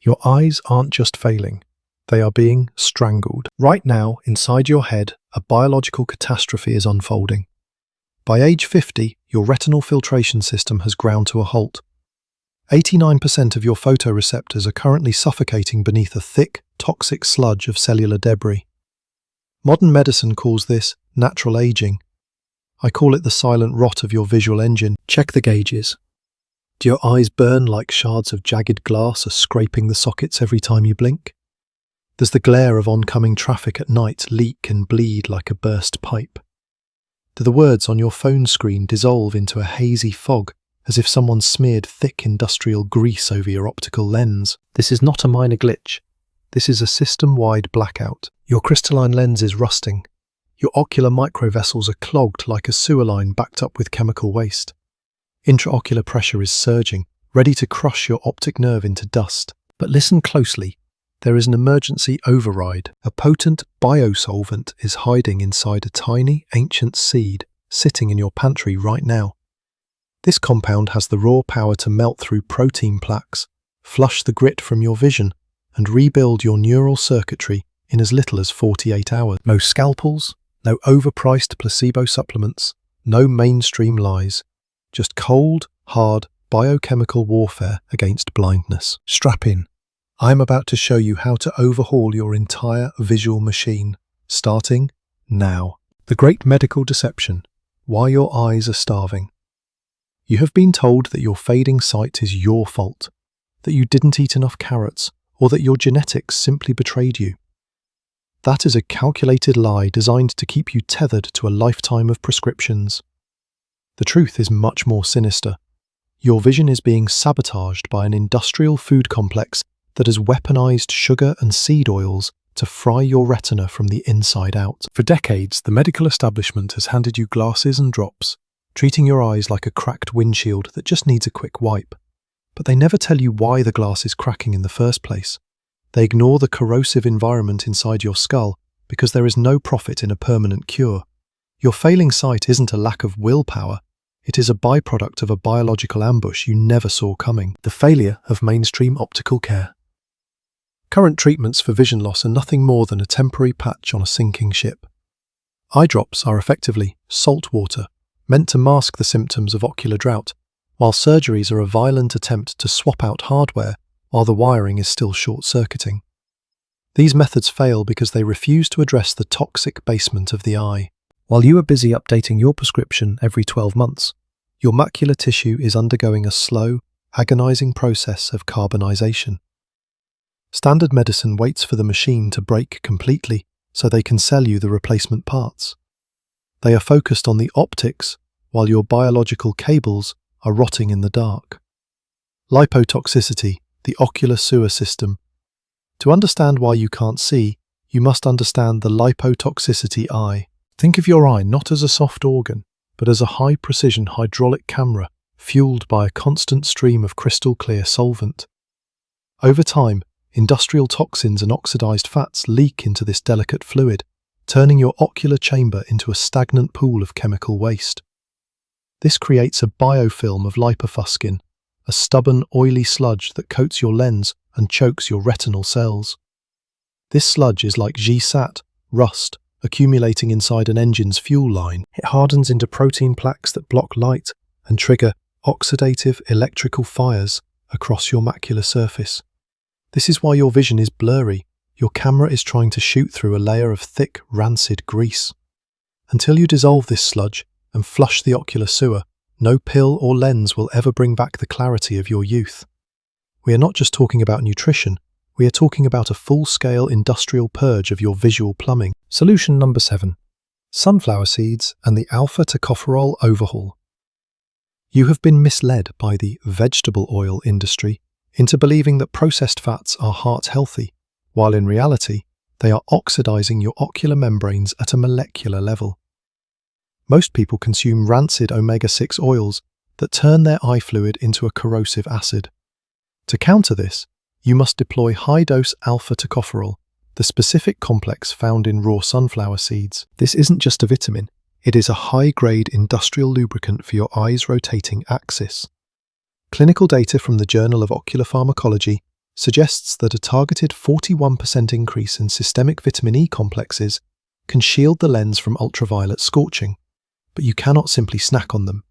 Your eyes aren't just failing, they are being strangled. Right now, inside your head, a biological catastrophe is unfolding. By age 50, your retinal filtration system has ground to a halt. 89% of your photoreceptors are currently suffocating beneath a thick, toxic sludge of cellular debris. Modern medicine calls this natural aging. I call it the silent rot of your visual engine. Check the gauges. Do your eyes burn like shards of jagged glass are scraping the sockets every time you blink? Does the glare of oncoming traffic at night leak and bleed like a burst pipe? Do the words on your phone screen dissolve into a hazy fog, as if someone smeared thick industrial grease over your optical lens? This is not a minor glitch. This is a system-wide blackout. Your crystalline lens is rusting. Your ocular microvessels are clogged like a sewer line backed up with chemical waste. Intraocular pressure is surging, ready to crush your optic nerve into dust. But listen closely. There is an emergency override. A potent biosolvent is hiding inside a tiny, ancient seed sitting in your pantry right now. This compound has the raw power to melt through protein plaques, flush the grit from your vision, and rebuild your neural circuitry in as little as 48 hours. No scalpels, no overpriced placebo supplements, no mainstream lies. Just cold, hard, biochemical warfare against blindness. Strap in. I'm about to show you how to overhaul your entire visual machine, starting now. The great medical deception. Why your eyes are starving. You have been told that your fading sight is your fault, that you didn't eat enough carrots, or that your genetics simply betrayed you. That is a calculated lie designed to keep you tethered to a lifetime of prescriptions. The truth is much more sinister. Your vision is being sabotaged by an industrial food complex that has weaponized sugar and seed oils to fry your retina from the inside out. For decades, the medical establishment has handed you glasses and drops, treating your eyes like a cracked windshield that just needs a quick wipe. But they never tell you why the glass is cracking in the first place. They ignore the corrosive environment inside your skull because there is no profit in a permanent cure. Your failing sight isn't a lack of willpower, it is a byproduct of a biological ambush you never saw coming. The failure of mainstream optical care. Current treatments for vision loss are nothing more than a temporary patch on a sinking ship. Eye drops are effectively salt water, meant to mask the symptoms of ocular drought, while surgeries are a violent attempt to swap out hardware while the wiring is still short-circuiting. These methods fail because they refuse to address the toxic basement of the eye. While you are busy updating your prescription every 12 months, your macular tissue is undergoing a slow, agonizing process of carbonization. Standard medicine waits for the machine to break completely so they can sell you the replacement parts. They are focused on the optics while your biological cables are rotting in the dark. Lipo-Toxicity, the ocular sewer system. To understand why you can't see, you must understand the lipo-toxicity eye. Think of your eye not as a soft organ, but as a high-precision hydraulic camera fueled by a constant stream of crystal-clear solvent. Over time, industrial toxins and oxidized fats leak into this delicate fluid, turning your ocular chamber into a stagnant pool of chemical waste. This creates a biofilm of lipofuscin, a stubborn, oily sludge that coats your lens and chokes your retinal cells. This sludge is like GSAT, rust, accumulating inside an engine's fuel line. It hardens into protein plaques that block light and trigger oxidative electrical fires across your macular surface. This is why your vision is blurry. Your camera is trying to shoot through a layer of thick, rancid grease. Until you dissolve this sludge and flush the ocular sewer, no pill or lens will ever bring back the clarity of your youth. We are not just talking about nutrition, we are talking about a full-scale industrial purge of your visual plumbing. Solution number 7. Sunflower seeds and the Alpha-Tocopherol Overhaul. You have been misled by the vegetable oil industry into believing that processed fats are heart-healthy, while in reality, they are oxidizing your ocular membranes at a molecular level. Most people consume rancid omega-6 oils that turn their eye fluid into a corrosive acid. To counter this, you must deploy high-dose alpha-tocopherol, the specific complex found in raw sunflower seeds. This isn't just a vitamin, it is a high-grade industrial lubricant for your eye's rotating axis. Clinical data from the Journal of Ocular Pharmacology suggests that a targeted 41% increase in systemic vitamin E complexes can shield the lens from ultraviolet scorching, but you cannot simply snack on them.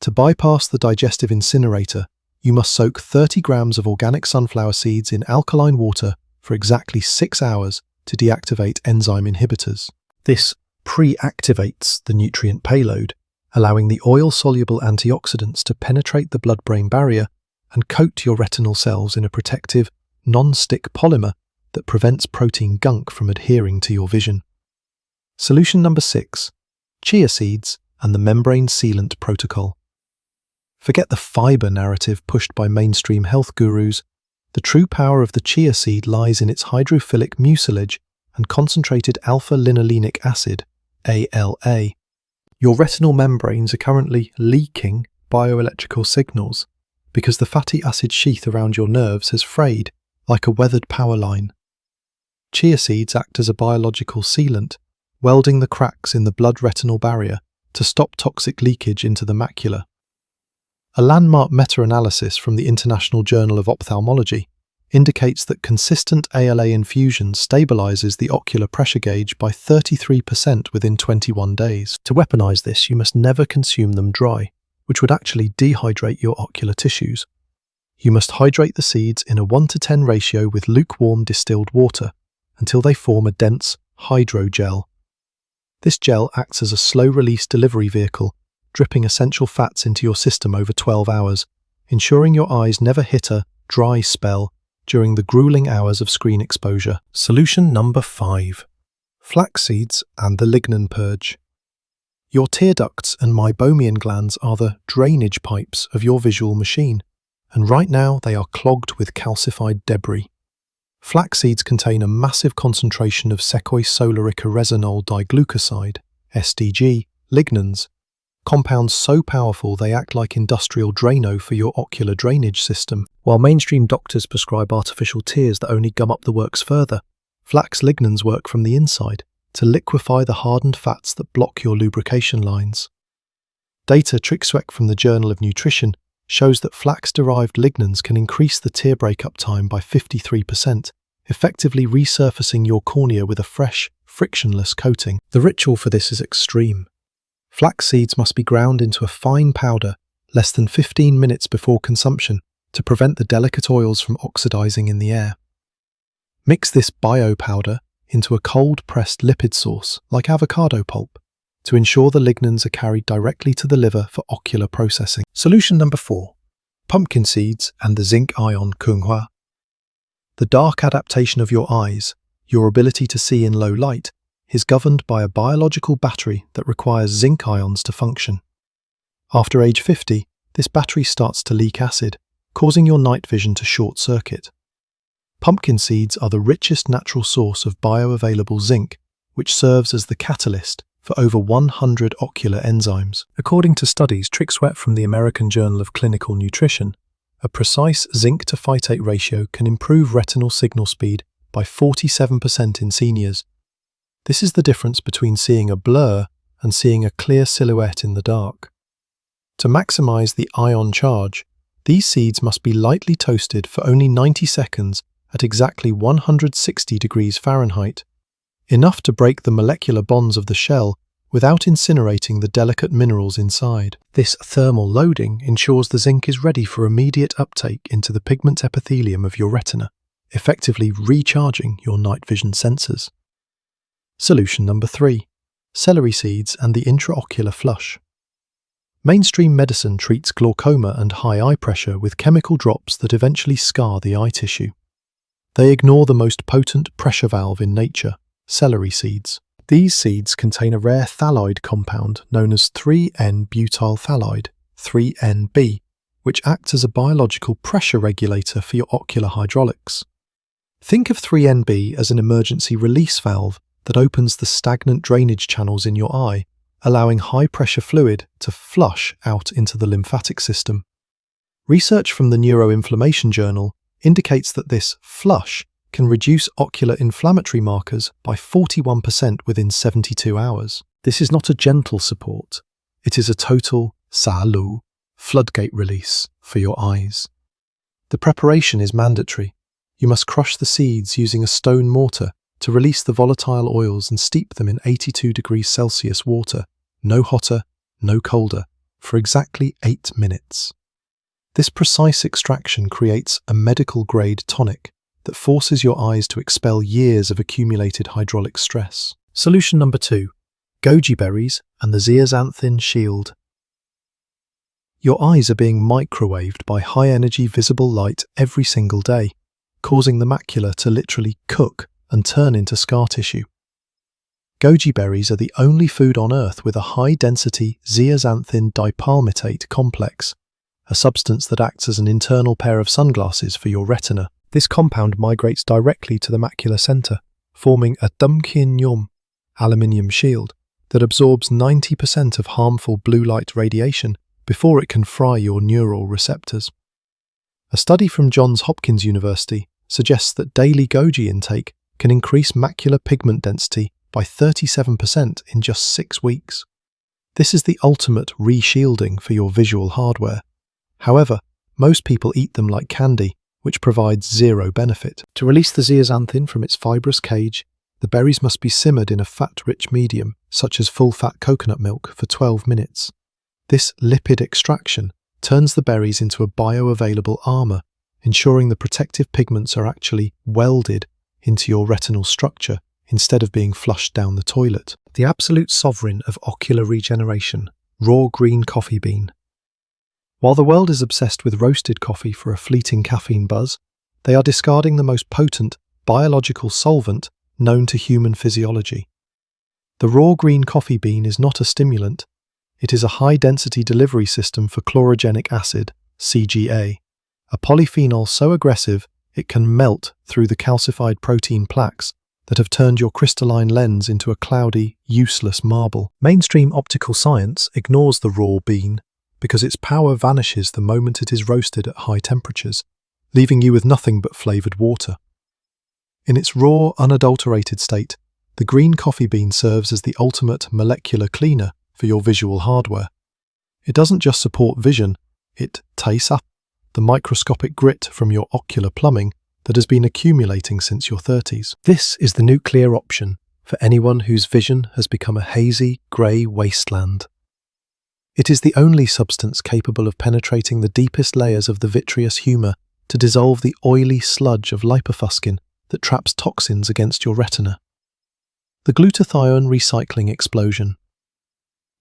To bypass the digestive incinerator, you must soak 30 grams of organic sunflower seeds in alkaline water for exactly 6 hours to deactivate enzyme inhibitors. This pre-activates the nutrient payload, allowing the oil-soluble antioxidants to penetrate the blood-brain barrier and coat your retinal cells in a protective, non-stick polymer that prevents protein gunk from adhering to your vision. Solution number 6. Chia seeds and the membrane sealant protocol. Forget the fiber narrative pushed by mainstream health gurus. The true power of the chia seed lies in its hydrophilic mucilage and concentrated alpha-linolenic acid, ALA. Your retinal membranes are currently leaking bioelectrical signals because the fatty acid sheath around your nerves has frayed like a weathered power line. Chia seeds act as a biological sealant, welding the cracks in the blood-retinal barrier to stop toxic leakage into the macula. A landmark meta-analysis from the International Journal of Ophthalmology indicates that consistent ALA infusion stabilizes the ocular pressure gauge by 33% within 21 days. To weaponize this, you must never consume them dry, which would actually dehydrate your ocular tissues. You must hydrate the seeds in a 1:10 ratio with lukewarm distilled water until they form a dense hydrogel. This gel acts as a slow-release delivery vehicle, dripping essential fats into your system over 12 hours, ensuring your eyes never hit a dry spell during the grueling hours of screen exposure. Solution number 5. Flax seeds and the lignin purge. Your tear ducts and meibomian glands are the drainage pipes of your visual machine, and right now they are clogged with calcified debris. Flax seeds contain a massive concentration of secoisolaricaresinol diglucoside, SDG, lignans, compounds so powerful they act like industrial Drano for your ocular drainage system. While mainstream doctors prescribe artificial tears that only gum up the works further, flax lignans work from the inside to liquefy the hardened fats that block your lubrication lines. Data Tricksweck from the Journal of Nutrition shows that flax-derived lignans can increase the tear breakup time by 53%, effectively resurfacing your cornea with a fresh, frictionless coating. The ritual for this is extreme. Flax seeds must be ground into a fine powder less than 15 minutes before consumption to prevent the delicate oils from oxidizing in the air. Mix this biopowder into a cold-pressed lipid sauce like avocado pulp to ensure the lignans are carried directly to the liver for ocular processing. Solution number 4. Pumpkin seeds and the zinc ion kunghua. The dark adaptation of your eyes, your ability to see in low light, is governed by a biological battery that requires zinc ions to function. After age 50, this battery starts to leak acid, causing your night vision to short-circuit. Pumpkin seeds are the richest natural source of bioavailable zinc, which serves as the catalyst for over 100 ocular enzymes. According to studies Tricksweat from the American Journal of Clinical Nutrition, a precise zinc to phytate ratio can improve retinal signal speed by 47% in seniors. This is the difference between seeing a blur and seeing a clear silhouette in the dark. To maximize the ion charge, these seeds must be lightly toasted for only 90 seconds at exactly 160 degrees Fahrenheit, enough to break the molecular bonds of the shell without incinerating the delicate minerals inside. This thermal loading ensures the zinc is ready for immediate uptake into the pigment epithelium of your retina, effectively recharging your night vision sensors. Solution number 3. Celery seeds and the intraocular flush. Mainstream medicine treats glaucoma and high eye pressure with chemical drops that eventually scar the eye tissue. They ignore the most potent pressure valve in nature, celery seeds. These seeds contain a rare phthalate compound known as 3N-butyl phthalate, 3NB, which acts as a biological pressure regulator for your ocular hydraulics. Think of 3NB as an emergency release valve that opens the stagnant drainage channels in your eye, allowing high-pressure fluid to flush out into the lymphatic system. Research from the Neuroinflammation Journal indicates that this flush can reduce ocular inflammatory markers by 41% within 72 hours. This is not a gentle support, it is a total salu floodgate release for your eyes. The preparation is mandatory. You must crush the seeds using a stone mortar to release the volatile oils and steep them in 82 degrees Celsius water, no hotter, no colder, for exactly 8 minutes. This precise extraction creates a medical-grade tonic that forces your eyes to expel years of accumulated hydraulic stress. Solution number 2. Goji berries and the zeaxanthin shield. Your eyes are being microwaved by high-energy visible light every single day, causing the macula to literally cook and turn into scar tissue. Goji berries are the only food on Earth with a high-density zeaxanthin dipalmitate complex, a substance that acts as an internal pair of sunglasses for your retina. This compound migrates directly to the macular center, forming a dumkin-yum aluminium shield that absorbs 90% of harmful blue light radiation before it can fry your neural receptors. A study from Johns Hopkins University suggests that daily goji intake can increase macular pigment density by 37% in just 6 weeks. This is the ultimate re-shielding for your visual hardware. However, most people eat them like candy, which provides zero benefit. To release the zeaxanthin from its fibrous cage, the berries must be simmered in a fat-rich medium, such as full-fat coconut milk, for 12 minutes. This lipid extraction turns the berries into a bioavailable armor, ensuring the protective pigments are actually welded into your retinal structure instead of being flushed down the toilet. The absolute sovereign of ocular regeneration, raw green coffee bean. While the world is obsessed with roasted coffee for a fleeting caffeine buzz, they are discarding the most potent biological solvent known to human physiology. The raw green coffee bean is not a stimulant. It is a high-density delivery system for chlorogenic acid, CGA, a polyphenol so aggressive it can melt through the calcified protein plaques that have turned your crystalline lens into a cloudy, useless marble. Mainstream optical science ignores the raw bean because its power vanishes the moment it is roasted at high temperatures, leaving you with nothing but flavored water. In its raw, unadulterated state, the green coffee bean serves as the ultimate molecular cleaner for your visual hardware. It doesn't just support vision, it takes up the microscopic grit from your ocular plumbing that has been accumulating since your 30s. This is the nuclear option for anyone whose vision has become a hazy, grey wasteland. It is the only substance capable of penetrating the deepest layers of the vitreous humour to dissolve the oily sludge of lipofuscin that traps toxins against your retina. The glutathione recycling explosion.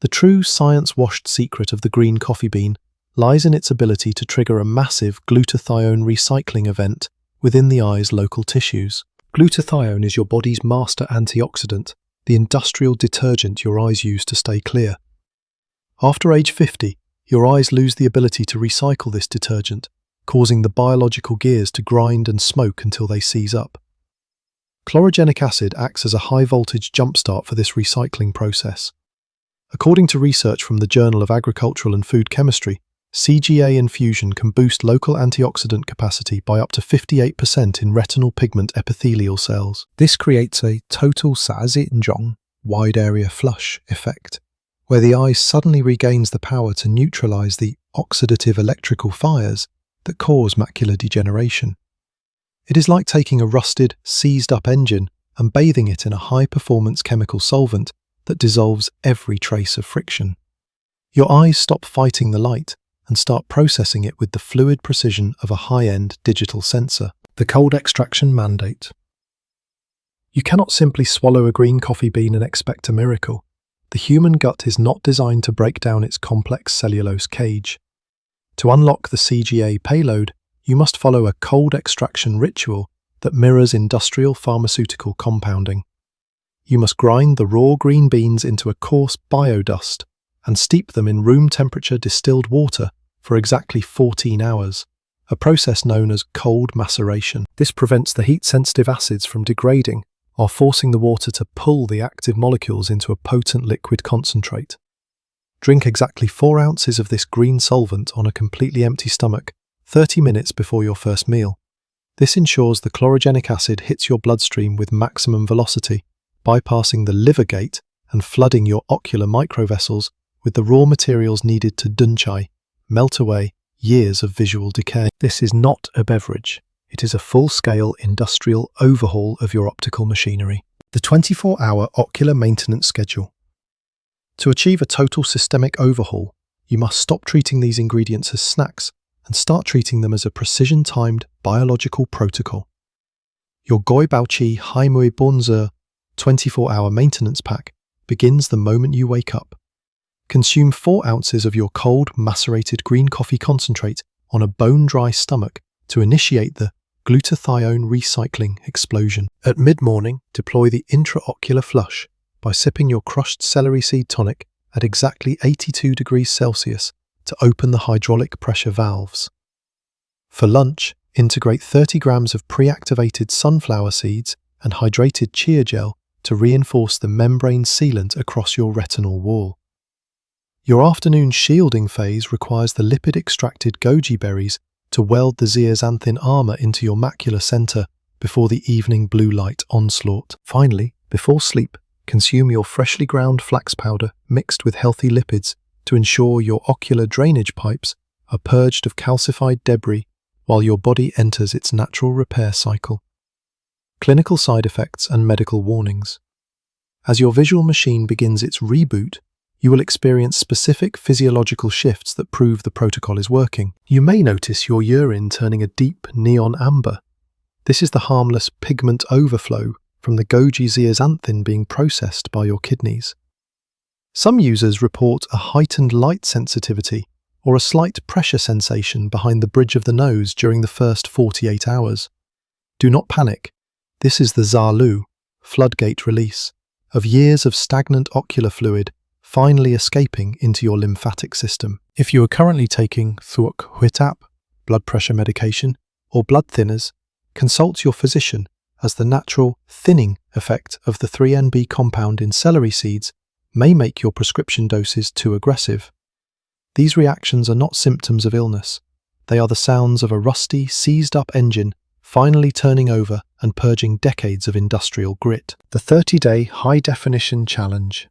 The true science-washed secret of the green coffee bean lies in its ability to trigger a massive glutathione recycling event within the eye's local tissues. Glutathione is your body's master antioxidant, the industrial detergent your eyes use to stay clear. After age 50, your eyes lose the ability to recycle this detergent, causing the biological gears to grind and smoke until they seize up. Chlorogenic acid acts as a high-voltage jumpstart for this recycling process. According to research from the Journal of Agricultural and Food Chemistry, CGA infusion can boost local antioxidant capacity by up to 58% in retinal pigment epithelial cells. This creates a total sazinjong, wide-area flush effect, where the eye suddenly regains the power to neutralize the oxidative electrical fires that cause macular degeneration. It is like taking a rusted, seized-up engine and bathing it in a high-performance chemical solvent that dissolves every trace of friction. Your eyes stop fighting the light and start processing it with the fluid precision of a high-end digital sensor. The cold extraction mandate. You cannot simply swallow a green coffee bean and expect a miracle. The human gut is not designed to break down its complex cellulose cage. To unlock the CGA payload, you must follow a cold extraction ritual that mirrors industrial pharmaceutical compounding. You must grind the raw green beans into a coarse biodust and steep them in room-temperature distilled water for exactly 14 hours, a process known as cold maceration. This prevents the heat-sensitive acids from degrading while forcing the water to pull the active molecules into a potent liquid concentrate. Drink exactly 4 ounces of this green solvent on a completely empty stomach, 30 minutes before your first meal. This ensures the chlorogenic acid hits your bloodstream with maximum velocity, bypassing the liver gate and flooding your ocular microvessels with the raw materials needed to dunchai, melt away years of visual decay. This is not a beverage. It is a full-scale industrial overhaul of your optical machinery. The 24-hour ocular maintenance schedule. To achieve a total systemic overhaul, you must stop treating these ingredients as snacks and start treating them as a precision-timed biological protocol. Your Goi Bao Chi Hai Mui Bonze 24-hour maintenance pack begins the moment you wake up. Consume 4 ounces of your cold, macerated green coffee concentrate on a bone-dry stomach to initiate the glutathione recycling explosion. At mid-morning, deploy the intraocular flush by sipping your crushed celery seed tonic at exactly 82 degrees Celsius to open the hydraulic pressure valves. For lunch, integrate 30 grams of pre-activated sunflower seeds and hydrated chia gel to reinforce the membrane sealant across your retinal wall. Your afternoon shielding phase requires the lipid-extracted goji berries to weld the zeaxanthin armor into your macular center before the evening blue light onslaught. Finally, before sleep, consume your freshly ground flax powder mixed with healthy lipids to ensure your ocular drainage pipes are purged of calcified debris while your body enters its natural repair cycle. Clinical side effects and medical warnings. As your visual machine begins its reboot, you will experience specific physiological shifts that prove the protocol is working. You may notice your urine turning a deep neon amber. This is the harmless pigment overflow from the goji zeaxanthin being processed by your kidneys. Some users report a heightened light sensitivity or a slight pressure sensation behind the bridge of the nose during the first 48 hours. Do not panic. This is the Zalu, floodgate release, of years of stagnant ocular fluid finally escaping into your lymphatic system. If you are currently taking thuốc huyết áp, blood pressure medication, or blood thinners, consult your physician, as the natural thinning effect of the 3NB compound in celery seeds may make your prescription doses too aggressive. These reactions are not symptoms of illness. They are the sounds of a rusty, seized-up engine finally turning over and purging decades of industrial grit. The 30-day high-definition challenge.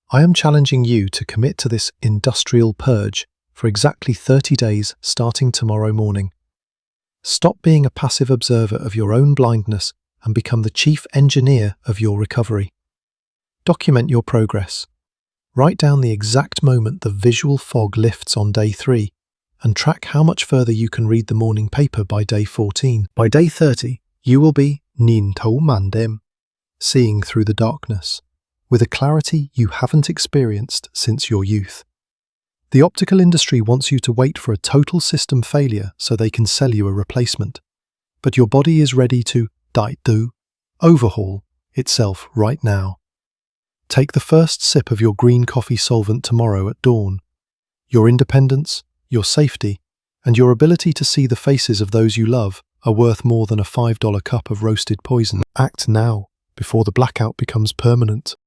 I am challenging you to commit to this industrial purge for exactly 30 days starting tomorrow morning. Stop being a passive observer of your own blindness and become the chief engineer of your recovery. Document your progress. Write down the exact moment the visual fog lifts on day 3 and track how much further you can read the morning paper by day 14. By day 30, you will be nhìn thấu màn đêm, seeing through the darkness, with a clarity you haven't experienced since your youth. The optical industry wants you to wait for a total system failure so they can sell you a replacement. But your body is ready to overhaul itself right now. Take the first sip of your green coffee solvent tomorrow at dawn. Your independence, your safety, and your ability to see the faces of those you love are worth more than a $5 cup of roasted poison. Act now, before the blackout becomes permanent.